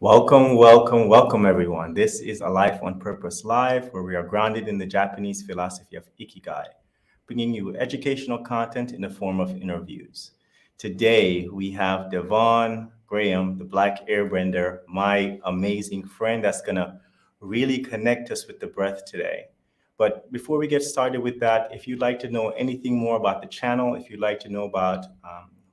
Welcome, everyone. This is a Life on Purpose Live, where we are grounded in the Japanese philosophy of Ikigai, bringing you educational content in the form of interviews. Today, we have Devon Graham, the Black Airbender, my amazing friend that's going to really connect us with the breath today. But before we get started with that, if you'd like to know anything more about the channel, if you'd like to know about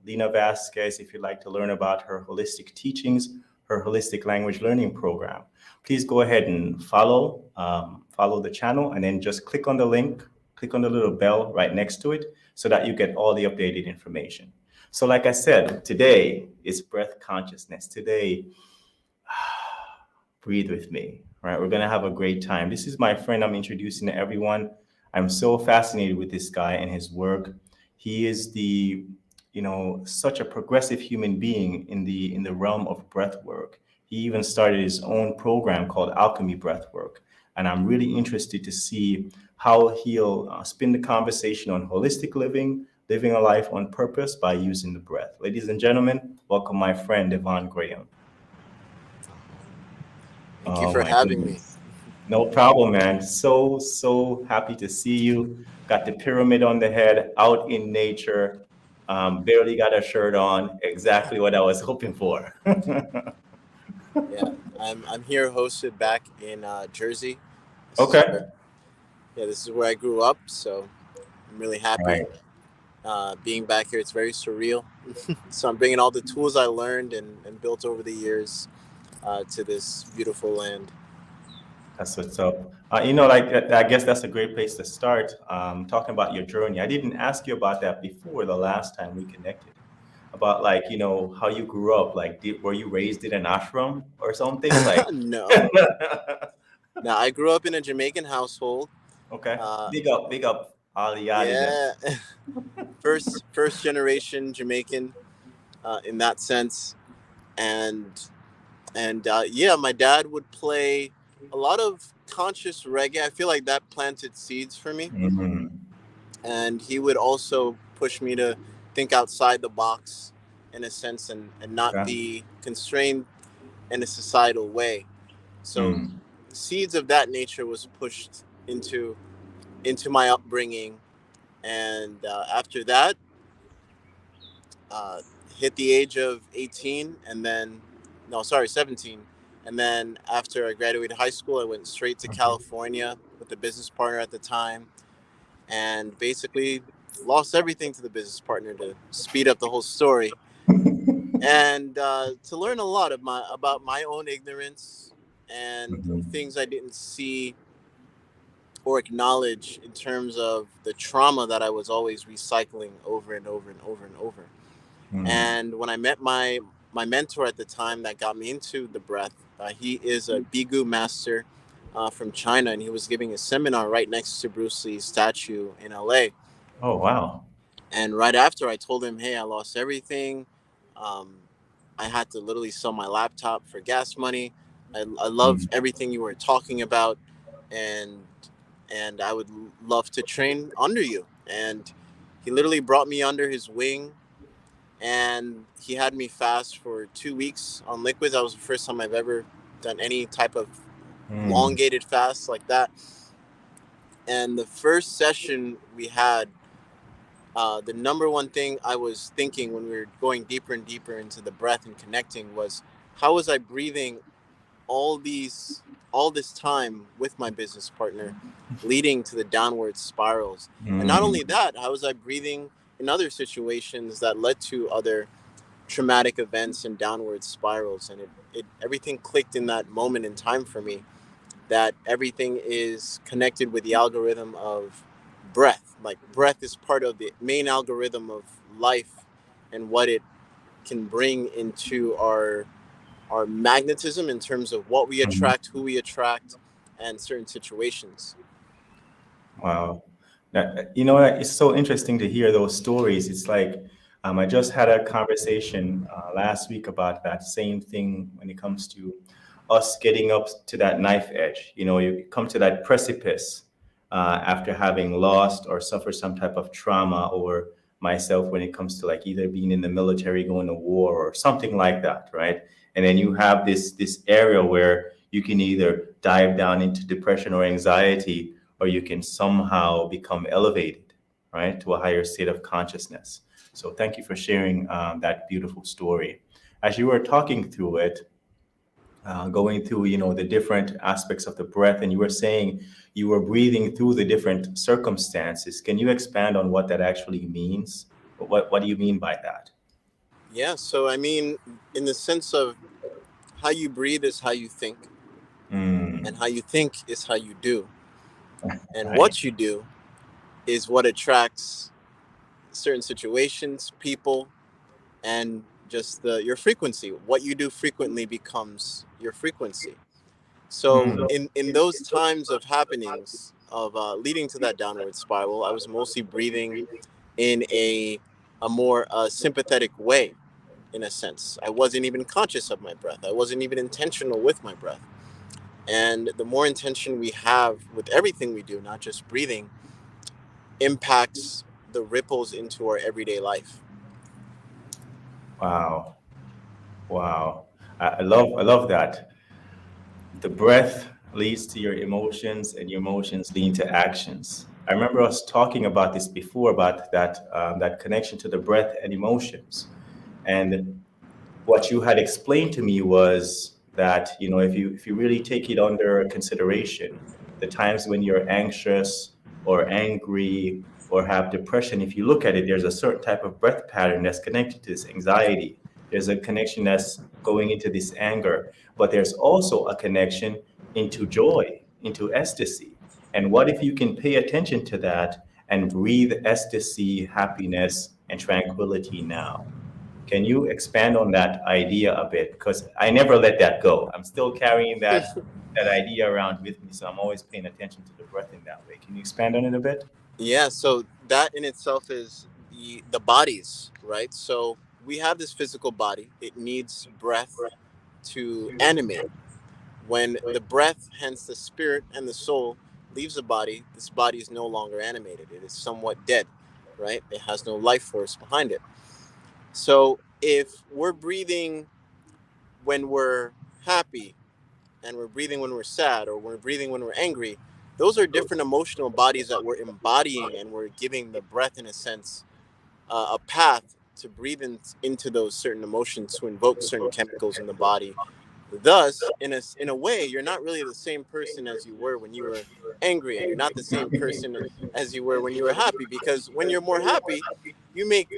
Lena Vasquez, if you'd like to learn about her holistic teachings, her holistic language learning program, please go ahead and follow the channel, and then just click on the link, click on the little bell right next to it, so that you get all the updated information. So like I said, today is breath consciousness. Today, breathe with me, right? We're gonna have a great time. This is my friend I'm introducing to everyone. I'm so fascinated with this guy and his work. He is such a progressive human being in the realm of breath work. He even started his own program called Alchemy Breathwork, and I'm really interested to see how he'll spin the conversation on holistic living a life on purpose by using the breath. Ladies and gentlemen, welcome my friend Devon Graham. Thank you Oh for my having me. goodness. No problem, man. So happy to see you. Got the pyramid on the head, out in nature. Barely got a shirt on. Exactly what I was hoping for. Yeah, I'm here hosted back in Jersey. This is Okay. where this is where I grew up. So I'm really happy Right. being back here. It's very surreal. So I'm bringing all the tools I learned and built over the years to this beautiful land. That's what's up. I guess that's a great place to start. Talking about your journey. I didn't ask you about that before the last time we connected. About how you grew up. Were you raised in an ashram or something? No, now I grew up in a Jamaican household. Okay. Uh, Big up, Ali Ali them. yeah, first generation Jamaican in that sense, and yeah, my dad would play a lot of conscious reggae. I feel like that planted seeds for me, Mhm. and he would also push me to think outside the box in a sense and not Okay. be constrained in a societal way. So Mm. seeds of that nature was pushed into my upbringing, and after that, uh, hit the age of 18, and then no, sorry, 17. And then after I graduated high school, I went straight to California with a business partner at the time, and basically lost everything to the business partner to speed up the whole story, and to learn a lot about my own ignorance and Mhm. things I didn't see or acknowledge in terms of the trauma that I was always recycling over and over and over and over. Mm. And when I met my mentor at the time that got me into the breath, he is a Bigu master from China, and he was giving a seminar right next to Bruce Lee's statue in LA. Oh wow. And right after, I told him, "Hey, I lost everything. Um, I had to literally sell my laptop for gas money. I love Mm. everything you were talking about, and I would love to train under you." And he literally brought me under his wing, and he had me fast for 2 weeks on liquids. That was the first time I've ever done any type of Mm. elongated fast like that. And the first session we had, the number one thing I was thinking when we were going deeper and deeper into the breath and connecting was, how was I breathing all these all this time with my business partner, leading to the downward spirals? And not only Mm. that, how was I breathing in other situations that led to other traumatic events and downward spirals? And it everything clicked in that moment in time for me, that everything is connected with the algorithm of breath. Like, breath is part of the main algorithm of life and what it can bring into our magnetism in terms of what we Mhm. attract, who we attract, and certain situations. Wow. It's so interesting to hear those stories. It's like I just had a conversation last week about that same thing when it comes to us getting up to that knife edge. You come to that precipice after having lost or suffered some type of trauma or myself when it comes to like either being in the military, going to war, or something like that, right? And then you have this area where you can either dive down into depression or anxiety, or you can somehow become elevated, right, to a higher state of consciousness. So thank you for sharing that beautiful story. As you were talking through it, going through, the different aspects of the breath, and you were saying you were breathing through the different circumstances. Can you expand on what that actually means? What do you mean by that? Yeah. So, I mean, in the sense of how you breathe is how you think, and Mm, how you think is how you do. And right. what you do is what attracts certain situations, people, and just your frequency. What you do frequently becomes your frequency. So Mm, in those times of happenings of leading to that downward spiral, I was mostly breathing in a more sympathetic way. In a sense, I wasn't even conscious of my breath. I wasn't even intentional with my breath. And the more intention we have with everything we do, not just breathing, impacts the ripples into our everyday life. wow. Wow. I love that. The breath leads to your emotions, and your emotions lead to actions. I remember us talking about this before, about that connection to the breath and emotions. And what you had explained to me was that, if you really take it under consideration, the times when you're anxious or angry or have depression, if you look at it, there's a certain type of breath pattern that's connected to this anxiety. There's a connection that's going into this anger, but there's also a connection into joy, into ecstasy. And what if you can pay attention to that and breathe ecstasy, happiness, and tranquility now? Can you expand on that idea a bit? Because I never let that go. I'm still carrying that idea around with me, so I'm always paying attention to the breath in that way. Can you expand on it a bit? Yeah, so that in itself is the bodies, right? So we have this physical body. It needs breath to animate. When the breath, hence the spirit and the soul, leaves the body, this body is no longer animated. It is somewhat dead, right? It has no life force behind it. So if we're breathing when we're happy, and we're breathing when we're sad, or we're breathing when we're angry, those are different emotional bodies that we're embodying, and we're giving the breath, in a sense, a path to breathe into those certain emotions, to invoke certain chemicals in the body. Thus, in a way, you're not really the same person as you were when you were angry, and you're not the same person as you were when you were happy, because when you're more happy, you make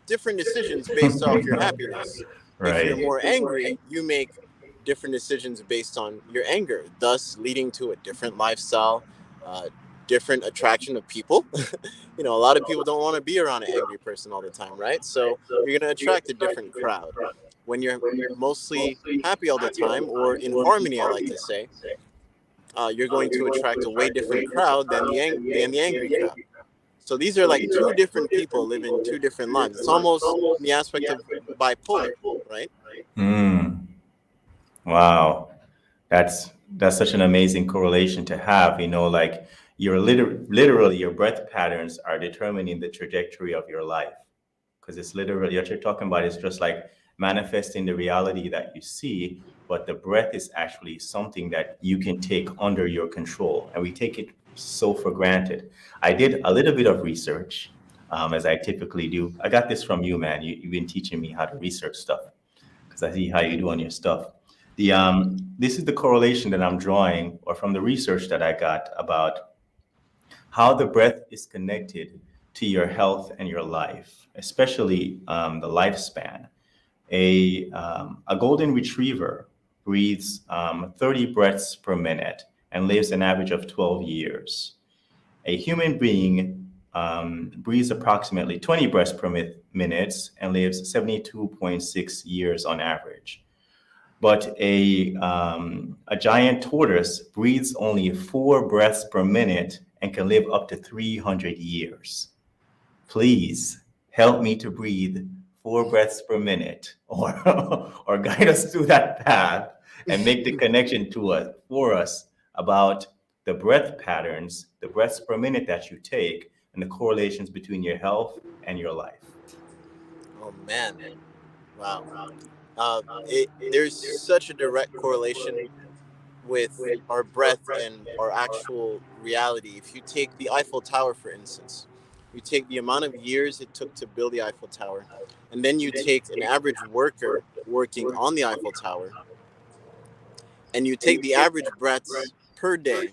different decisions based off your happiness. If you're Right. more angry, you make different decisions based on your anger, thus leading to a different lifestyle, uh, different attraction of people. A lot of people don't want to be around an angry person all the time, right? So you're going to attract a different crowd. When you're mostly happy all the time, or in harmony, I like to say, you're going to attract a way different crowd than the angry crowd. So these are like two different people living two different lives. It's almost in the aspect of bipolar, right? Mm, wow. That's such an amazing correlation to have. Like literally your breath patterns are determining the trajectory of your life. Because it's literally what you're talking about is just like manifesting the reality that you see, but the breath is actually something that you can take under your control, and we take it so for granted. I did a little bit of research, as I typically do. I got this from you, man. You've been teaching me how to research stuff because I see how you do on your stuff. This is the correlation that I'm drawing, or from the research that I got about how the breath is connected to your health and your life, especially the lifespan. A golden retriever breathes 30 breaths per minute and lives an average of 12 years. A human being breathes approximately 20 breaths per minute and lives 72.6 years on average. But a giant tortoise breathes only 4 breaths per minute and can live up to 300 years. Please help me to breathe 4 breaths per minute, or or guide us through that path and make the connection to us for us about the breath patterns, the breaths per minute that you take, and and the correlations between your health and your life. Oh man, wow. There's such a direct correlation with our breath and our actual reality. If you take the Eiffel Tower, for instance, you take the amount of years it took to build the Eiffel Tower, and then you take an average worker working on the Eiffel Tower, and you take the average breaths per day,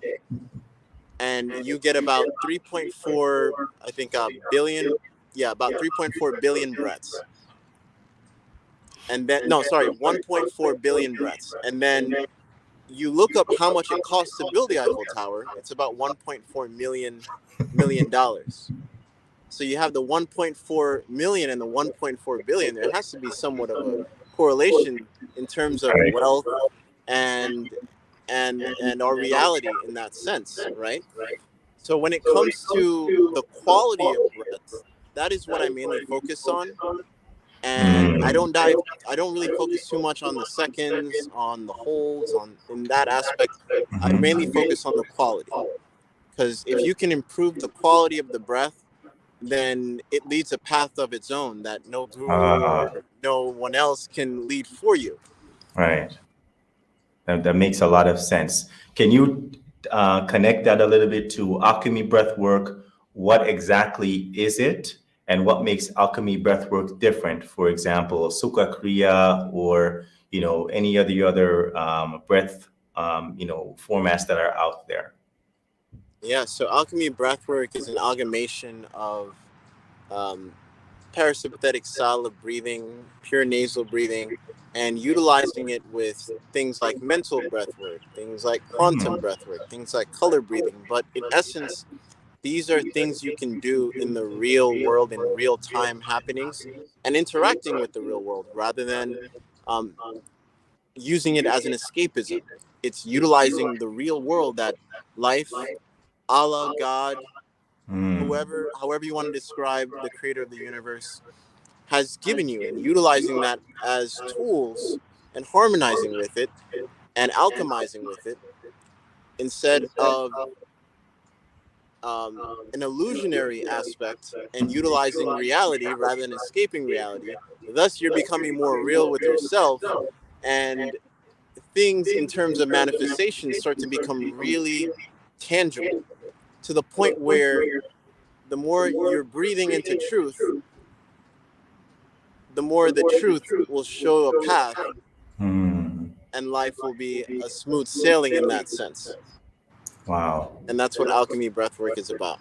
and you get about 3.4, I think, billion, yeah, about 3.4 billion breaths. And then, no, sorry, 1.4 billion breaths. And then you look up how much it costs to build the Eiffel Tower. It's about 1.4 million dollars. So you have the 1.4 million and the 1.4 billion. There has to be somewhat of a correlation in terms of Right. wealth and and our reality in that sense, right? So when it comes to the quality of breath, that is what I mainly focus on. And I don't really focus too much on the seconds, on the holds, on in that aspect. I mainly focus on the quality, because if you can improve the quality of the breath, then it leads a path of its own that no guru or no one else can lead for you. Right. That makes a lot of sense. Can you connect that a little bit to alchemy breath work? What exactly is it, and what makes alchemy breath work different? For example, Sukha Kriya, or any of the other breath formats that are out there. Yeah, so alchemy breathwork is an amalgamation of um, parasympathetic style of breathing, pure nasal breathing, and utilizing it with things like mental breathwork, things like quantum breathwork, things like color breathing. But in essence, these are things you can do in the real world, in real time happenings, and interacting with the real world rather than um, using it as an escapism. It's utilizing the real world that life, Allah, God, Mm. whoever, however you want to describe the creator of the universe, has given you, and utilizing that as tools and harmonizing with it and alchemizing with it instead of an illusionary aspect, and utilizing reality rather than escaping reality. Thus, you're becoming more real with yourself, and things in terms of manifestation start to become really tangible, to the point where the more you're breathing into truth, the more the truth will show a path, Mm. and life will be a smooth sailing in that sense. Wow. And that's what alchemy breathwork is about.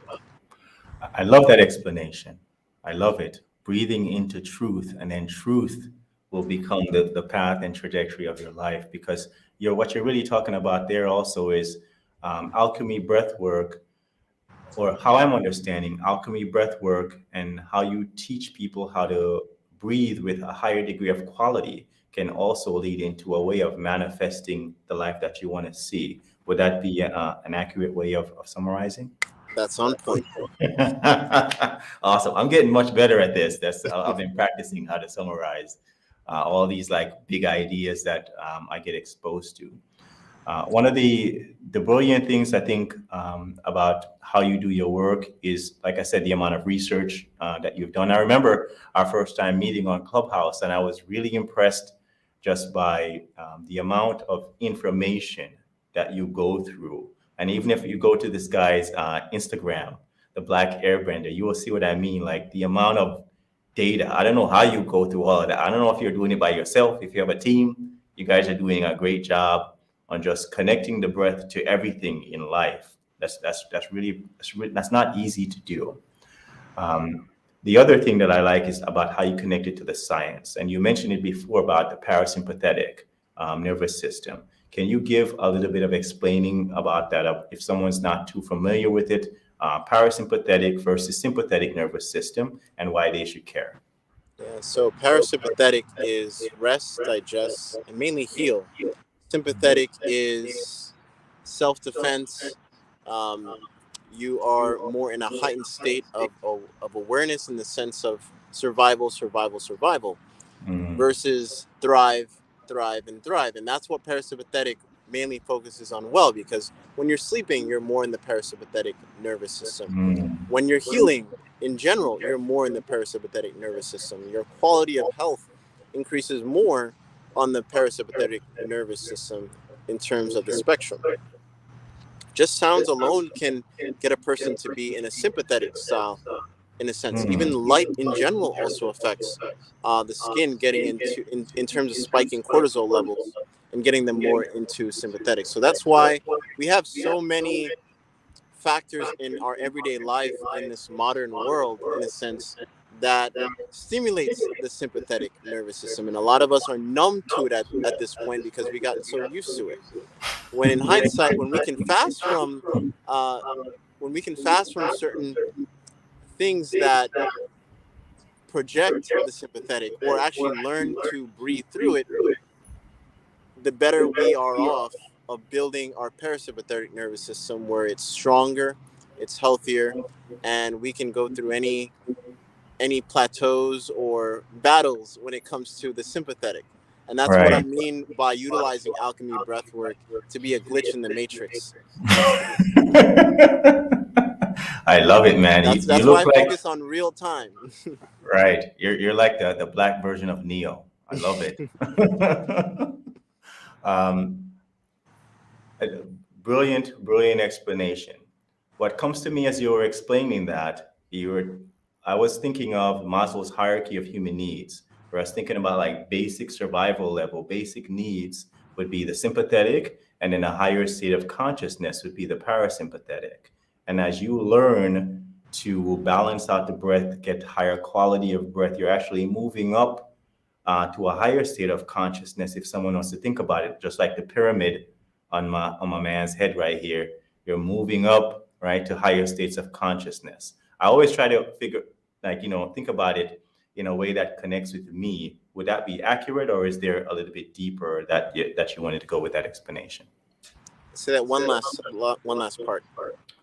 I love that explanation. I love it. Breathing into truth, and then truth will become the path and trajectory of your life, because what you're really talking about there also is alchemy breath work, or how I'm understanding alchemy breath work, and how you teach people how to breathe with a higher degree of quality can also lead into a way of manifesting the life that you want to see. Would that be an accurate way of summarizing? That's on point. Awesome. I'm getting much better at this. I've been practicing how to summarize all these like big ideas that I get exposed to. One of the brilliant things I think about how you do your work is, like I said, the amount of research that you've done. I remember our first time meeting on Clubhouse, and I was really impressed just by the amount of information that you go through. And even if you go to this guy's Instagram, the Black Airbender, you will see what I mean. Like the amount of data. I don't know how you go through all of that. I don't know if you're doing it by yourself, if you have a team. You guys are doing a great job on just connecting the breath to everything in life. That's not easy to do. The other thing that I like is about how you connect it to the science. And you mentioned it before about the parasympathetic nervous system. Can you give a little bit of explaining about that if someone's not too familiar with it, parasympathetic versus sympathetic nervous system, and why they should care? Yeah, so parasympathetic is rest, digest, and mainly heal. Sympathetic is self defense. Um, you are more in a heightened state of awareness in the sense of survival, survival, survival, Mm, versus thrive, thrive, and thrive. And that's what parasympathetic mainly focuses on, well, because when you're sleeping, you're more in the parasympathetic nervous system. When you're healing in general, you're more in the parasympathetic nervous system. Your quality of health increases more on the parasympathetic nervous system in terms of the spectrum. Just sounds alone can get a person to be in a sympathetic style, in a sense. Even Mm. light in general also affects the skin, getting in terms of spiking cortisol levels and getting them more into sympathetic. So that's why we have so many factors in our everyday life in this modern world, in a sense, that stimulates the sympathetic nervous system. And a lot of us are numb to it at this point because we gotten so used to it. When in hindsight, uh, when we can fast from certain things that project the sympathetic, or actually learn to breathe through it, the better we are off of building our parasympathetic nervous system, where it's stronger, it's healthier, and we can go through any plateaus or battles when it comes to the sympathetic. And that's what I Right. mean by utilizing alchemy breathwork to be a glitch in the matrix. I love it, man. You That's why look I like, focus on real time. right. You're like the black version of Neo. I love it. um, a brilliant, brilliant explanation. What comes to me as you were explaining that, I was thinking of Maslow's hierarchy of human needs, where I was thinking about like basic survival level, basic needs would be the sympathetic, and then a higher state of consciousness would be the parasympathetic. And as you learn to balance out the breath, get higher quality of breath, you're actually moving up to a higher state of consciousness. If someone wants to think about it, just like the pyramid on my man's head right here, you're moving up, right, to higher states of consciousness. I always try to figure, like, think about it in a way that connects with me. Would that be accurate, or is there a little bit deeper that you wanted to go with that explanation? Say that one last part.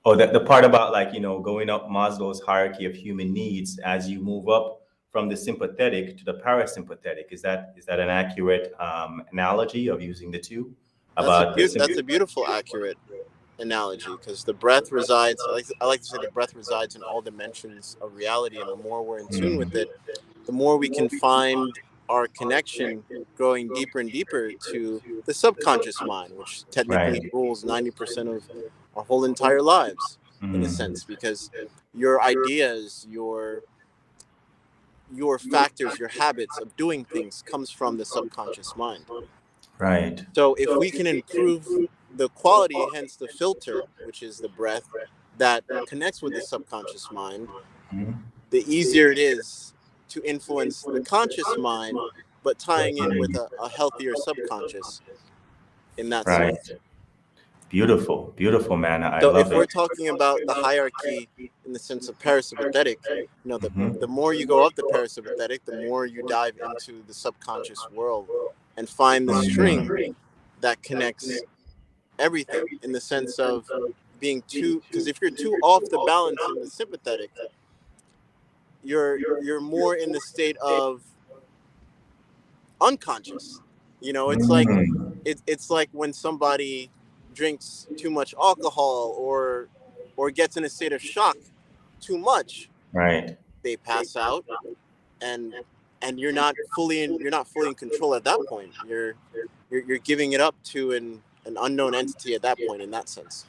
Oh, the part about, like, going up Maslow's hierarchy of human needs as you move up from the sympathetic to the parasympathetic. Is that an accurate analogy of using the two? About the That's a beautiful, accurate analogy, because the breath resides. I like to say the breath resides in all dimensions of reality, and the more we're in tune with it, the more we can find our connection growing deeper and deeper to the subconscious mind, which technically right. rules 90% of our whole entire lives, in a Mm, sense, because your ideas, your factors, your habits of doing things comes from the subconscious mind. right. So if we can improve the quality, hence the filter, which is the breath that connects with the subconscious mind, Mhm. the easier it is to influence the conscious mind, but tying in with a healthier subconscious in that Right. sense. Beautiful, beautiful, man. I So love if we're it. talking about the hierarchy in the sense of parasympathetic, the Mhm. more you go up the parasympathetic, the more you dive into the subconscious world and find the string Mhm. that connects everything, in the sense of being too, because if you're too off the balance in the sympathetic, you're more in the state of unconscious. It's like Mm. it's like when somebody drinks too much alcohol, or gets in a state of shock too much, Right. they pass out, and you're not fully in control at that point. You're giving it up to an unknown entity at that point, in that sense.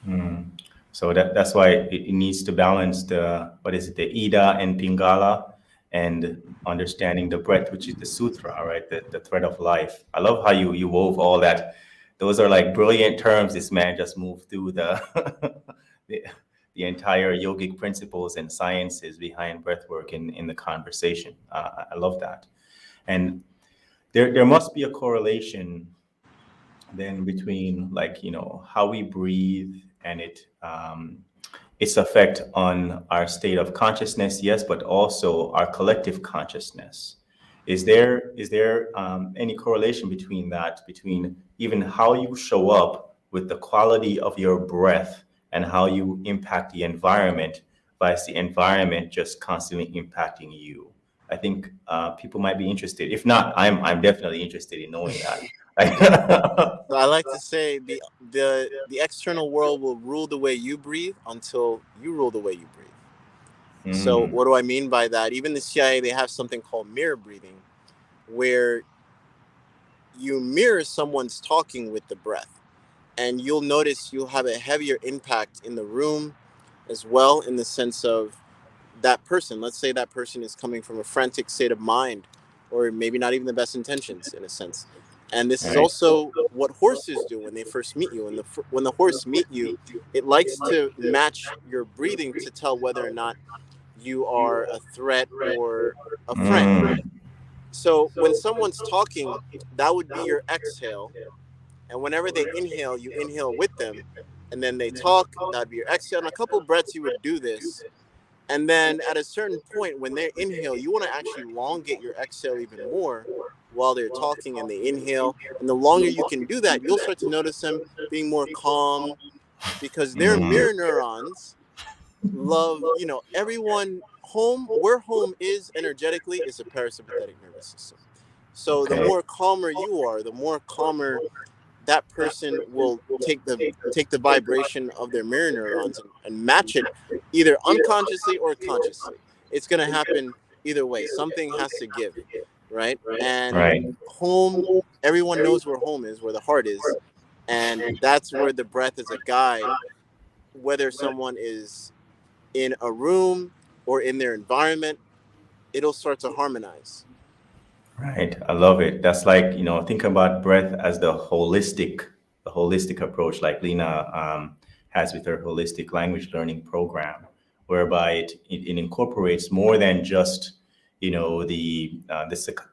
Mm. So that's why it needs to balance the, what is it, the Ida and Pingala, and understanding the breath, which is the sutra, right? The thread of life. I love how you wove all that. Those are like brilliant terms. This man just moved through the the, the entire yogic principles and sciences behind breath work in the conversation. I love that. And there must be a correlation then between, like, how we breathe and its effect on our state of consciousness, yes, but also our collective consciousness. Is there any correlation between that, between even how you show up with the quality of your breath and how you impact the environment, versus the environment just constantly impacting you? I think people might be interested. If not, I'm definitely interested in knowing that. So I like to say the external world will rule the way you breathe until you rule the way you breathe. So Mm, what do I mean by that? Even the CIA, they have something called mirror breathing, where you mirror someone's talking with the breath, and you'll notice you'll have a heavier impact in the room as well, in the sense of that person. Let's say that person is coming from a frantic state of mind, or maybe not even the best intentions in a sense. And this is right. also what horses do when they first meet you. When the horse meet you, it likes to match your breathing to tell whether or not you are a threat or a friend. Mm, So when someone's talking, that would be your exhale. And whenever they inhale, you inhale with them. And then they talk, that'd be your exhale. And a couple breaths, you would do this. And then at a certain point, when they inhale, you want to actually elongate your exhale even more while they're talking and they inhale. And the longer you can do that, you'll start to notice them being more calm, because their mm, mirror neurons love, everyone home, where home is energetically is a parasympathetic nervous system. So the okay. more calmer you are, the more calmer that person will take the vibration of their mirror neurons and match it either unconsciously or consciously. It's going to happen either way. Something has to give, right? And Right. home, everyone knows where home is, where the heart is, and that's where the breath is a guide, whether someone is in a room or in their environment, it'll start to harmonize. Right. I love it. That's like, think about breath as the holistic approach like Lena has with her holistic language learning program, whereby it incorporates more than just, the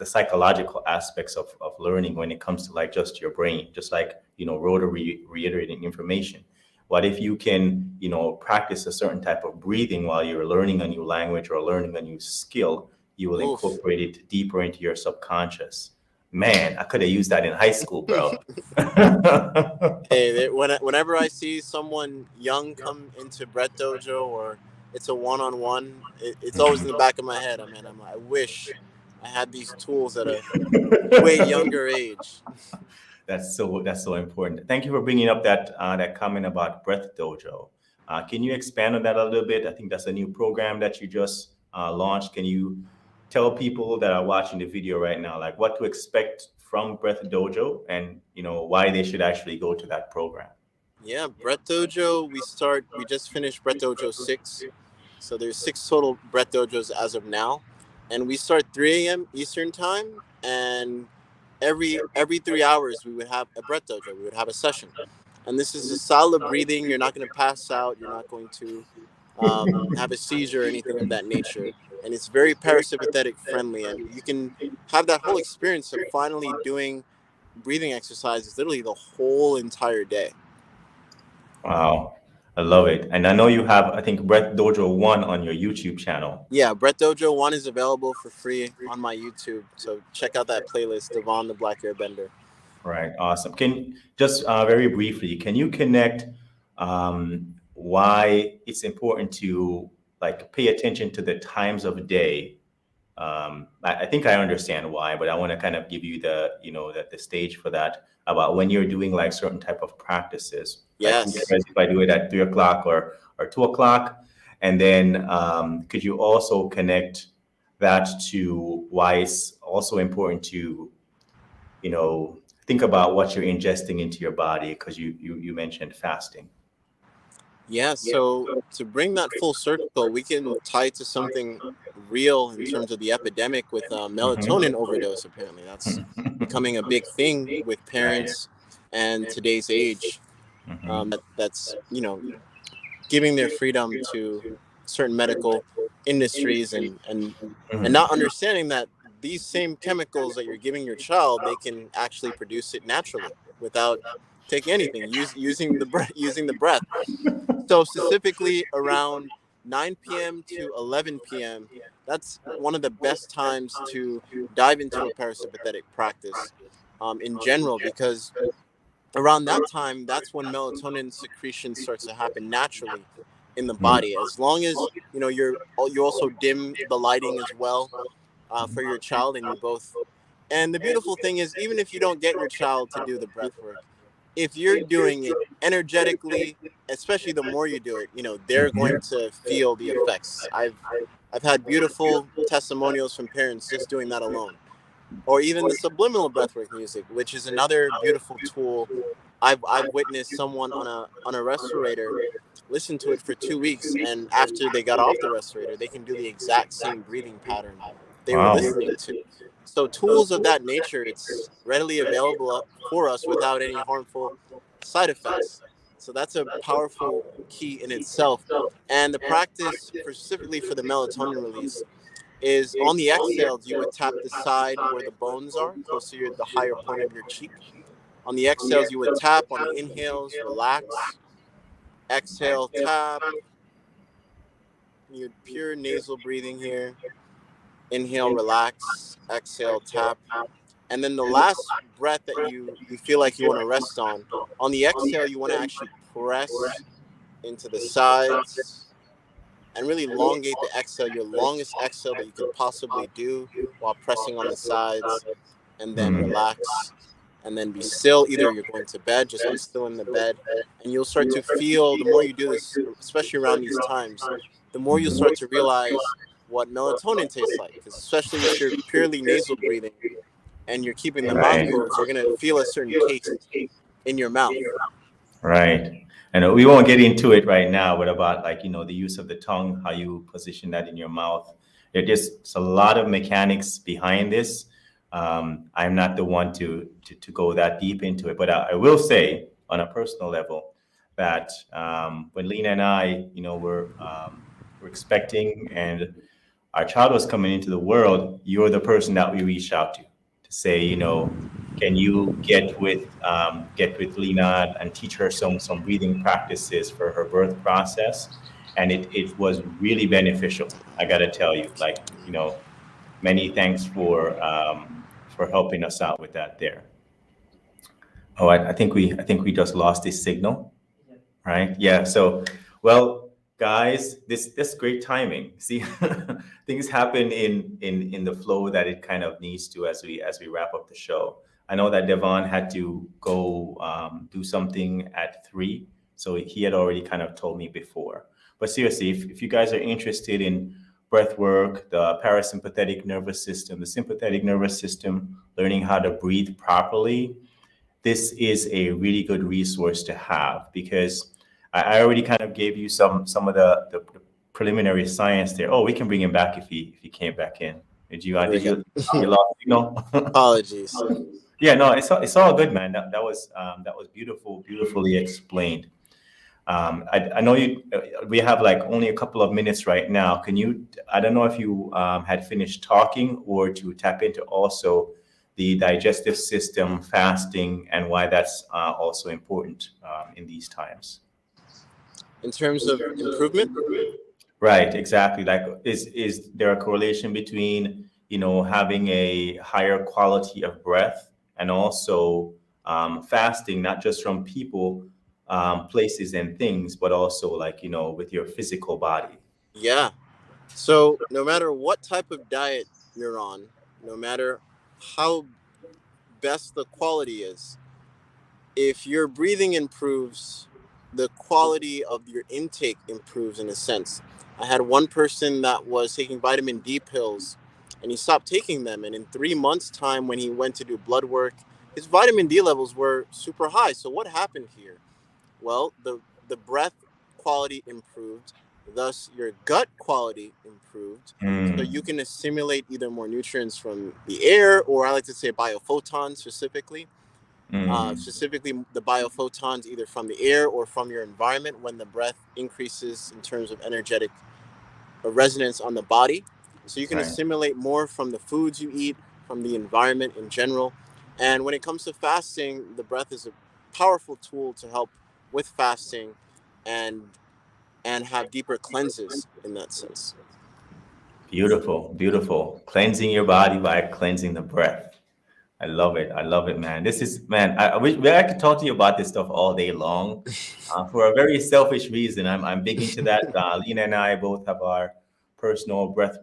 psychological aspects of learning when it comes to like just your brain, just like, Rhoda reiterating information. What if you can, practice a certain type of breathing while you're learning a new language or learning a new skill? You will Oof. incorporate it deeper into your subconscious. Man, I could have used that in high school, bro. Hey, whenever I see someone young come into Brett Dojo, or it's a one-on-one, it's always in the back of my head. I wish I had these tools at a way younger age. That's so important. Thank you for bringing up that comment about Breath Dojo. Can you expand on that a little bit? I think that's a new program that you just launched. Can you tell people that are watching the video right now, like what to expect from Breath Dojo, and why they should actually go to that program? Yeah, Brett Dojo. We just finished Brett Dojo 6. So there's 6 total Brett Dojos as of now, and we start 3 a.m. Eastern time, and every 3 hours we would have a Brett Dojo. We would have a session, and this is a solid breathing. You're not going to pass out. You're not going to have a seizure or anything of that nature. And it's very parasympathetic friendly, and you can have that whole experience of finally doing breathing exercises literally the whole entire day. Wow, I love it. And I know you have, I think, Breath Dojo 1 on your YouTube channel. Yeah, Brett Dojo 1 is available for free on my YouTube. So check out that playlist, Devon the Black Airbender. Right, awesome. Can just very briefly, can you connect why it's important to like pay attention to the times of day? I think I understand why, but I want to kind of give you the stage for that about when you're doing like certain type of practices. Like who Yes. cares if I do it at 3 o'clock or 2 o'clock? And then could you also connect that to why it's also important to think about what you're ingesting into your body because you mentioned fasting. Yeah, so to bring that full circle, we can tie it to something real in terms of the epidemic with melatonin overdose. Apparently, that's becoming a big thing with Right. parents and today's age. Hmm. That's giving their freedom to certain medical industries, and not understanding that these same chemicals that you're giving your child, they can actually produce it naturally without taking anything, using the breath, so specifically around 9 p.m. to 11 p.m., that's one of the best times to dive into a parasympathetic practice in general, because around that time, that's when melatonin secretion starts to happen naturally in the body. As long as you also dim the lighting as well, for your child, and you both. And the beautiful thing is, even if you don't get your child to do the breath work, if you're doing it energetically, especially the more you do it, they're going Mhm. to feel the effects. I've had beautiful testimonials from parents just doing that alone, or even the subliminal breathwork music, which is another beautiful tool. I've witnessed someone on a respirator listen to it for 2 weeks, and after they got off the respirator, they can do the exact same breathing pattern they were Wow. listening to. So tools of that nature, it's readily available for us without any harmful side effects. So that's a powerful key in itself. And the practice for specifically for the melatonin release is on the exhales, you would tap the side where the bones are, close to the higher point of your cheek. On the exhales, you would tap. On the inhales, relax. Exhale, tap. You pure nasal breathing here. Inhale, relax. Exhale, tap. And then the last breath that you feel like you want to rest on the exhale, you want to actually press into the sides and really elongate the exhale, your longest exhale that you could possibly do while pressing on the sides, and then Mm. relax, and then be still. Either you're going to bed, just be still in the bed, and you'll start to feel, the more you do this, especially around these times, the more you'll start to realize what melatonin tastes like. Because especially if you're purely nasal breathing and you're keeping the mouth Right. closed, you're going to feel a certain taste in your mouth. Right. And we won't get into it right now, but about like, the use of the tongue, how you position that in your mouth. There's a lot of mechanics behind this. I'm not the one to go that deep into it, but I will say on a personal level that when Lena and I, were expecting and our child was coming into the world, you're the person that we reached out to say, can you get with Lena and teach her some breathing practices for her birth process? And it was really beneficial. I got to tell you, like, many thanks for helping us out with that there. Oh, I think we just lost this signal. Right? Yeah. So, well, guys, this great timing. See, things happen in the flow that it kind of needs to as we wrap up the show. I know that Devon had to go do something at 3, so he had already kind of told me before. But seriously, if you guys are interested in breath work, the parasympathetic nervous system, the sympathetic nervous system, learning how to breathe properly, this is a really good resource to have because I already kind of gave you some of the preliminary science there. Oh, we can bring him back if he came back in. Did you There we did go. you lost signal? Apologies. Yeah, no, it's all good, man. That was beautifully explained. I know we have like only a couple of minutes right now. I don't know if you had finished talking or to tap into also the digestive system, fasting, and why that's also important in these times. In terms of improvement, Right, exactly. Like, is there a correlation between, having a higher quality of breath and also fasting, not just from people, places, and things, but also like, with your physical body? yeah. So no matter what type of diet you're on, no matter how best the quality is, if your breathing improves, the quality of your intake improves in a sense. I had one person that was taking vitamin D pills and he stopped taking them. And in 3 months' time, when he went to do blood work, his vitamin D levels were super high. So, what happened here? Well, the breath quality improved, thus, your gut quality improved. So, you Mm, can assimilate either more nutrients from the air, or I like to say biophotons specifically, mm, specifically the biophotons either from the air or from your environment when the breath increases in terms of energetic resonance on the body. So you can right. assimilate more from the foods you eat, from the environment in general. And when it comes to fasting, the breath is a powerful tool to help with fasting and have deeper cleanses in that sense. Beautiful, beautiful. Cleansing your body by cleansing the breath. I love it. I love it, man. This is, man, I wish I could talk to you about this stuff all day long. For a very selfish reason, I'm big into that. Lena and I both have our personal breath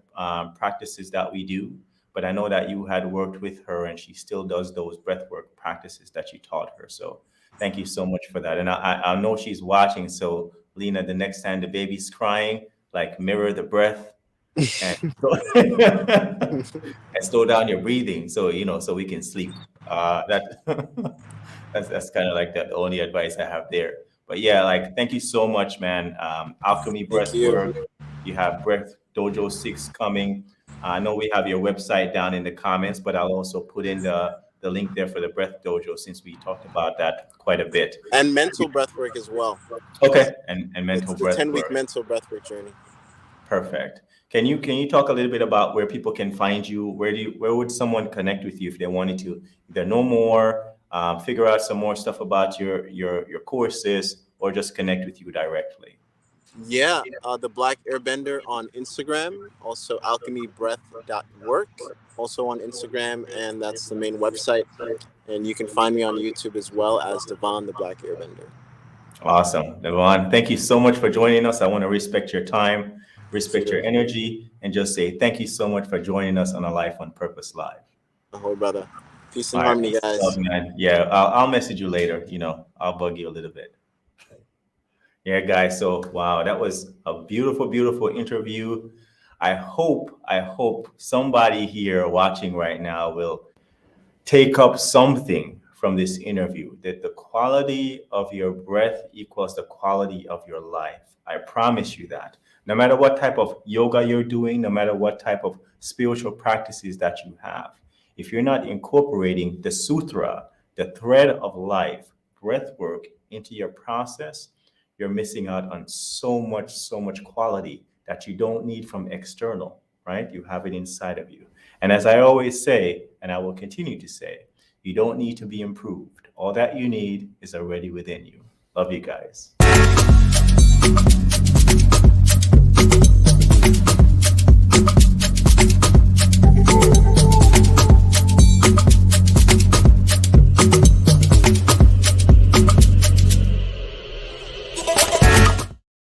practices that we do. but I know that you had worked with her and she still does those breathwork practices that you taught her. So thank you so much for that. And I know she's watching. So Lena, the next time the baby's crying, like mirror the breath and and slow down your breathing, so so we can sleep. That that's kind of like the only advice I have there. But yeah, like thank you so much, man. Alchemy Thank you. Breathwork. You have Breath Dojo 6 coming. I know we have your website down in the comments, but I'll also put in the link there for the Breath Dojo since we talked about that quite a bit. And mental breathwork as well. Okay, and mental It's the breath 10-week work. mental breathwork journey. Perfect. Can you talk a little bit about where people can find you? Where would someone connect with you if they wanted to either know more, figure out some more stuff about your courses, or just connect with you directly? Yeah, the Black Airbender on Instagram, also alchemybreath.work, also on Instagram, and that's the main website. And you can find me on YouTube as well as Devon the Black Airbender. Awesome, Devon. Thank you so much for joining us. I want to respect your time, respect your energy, and just say thank you so much for joining us on A Life on Purpose Live. Oh, brother. Peace and All right, harmony, peace and guys. love, man. Yeah, I'll message you later. I'll bug you a little bit. Yeah, guys. So wow, that was a beautiful, beautiful interview. I hope somebody here watching right now will take up something from this interview, that the quality of your breath equals the quality of your life. I promise you that. No matter what type of yoga you're doing, no matter what type of spiritual practices that you have, if you're not incorporating the sutra, the thread of life, breath work into your process, you're missing out on so much quality that you don't need from external, right? You have it inside of you. And as I always say, and I will continue to say, you don't need to be improved. All that you need is already within you. Love you guys.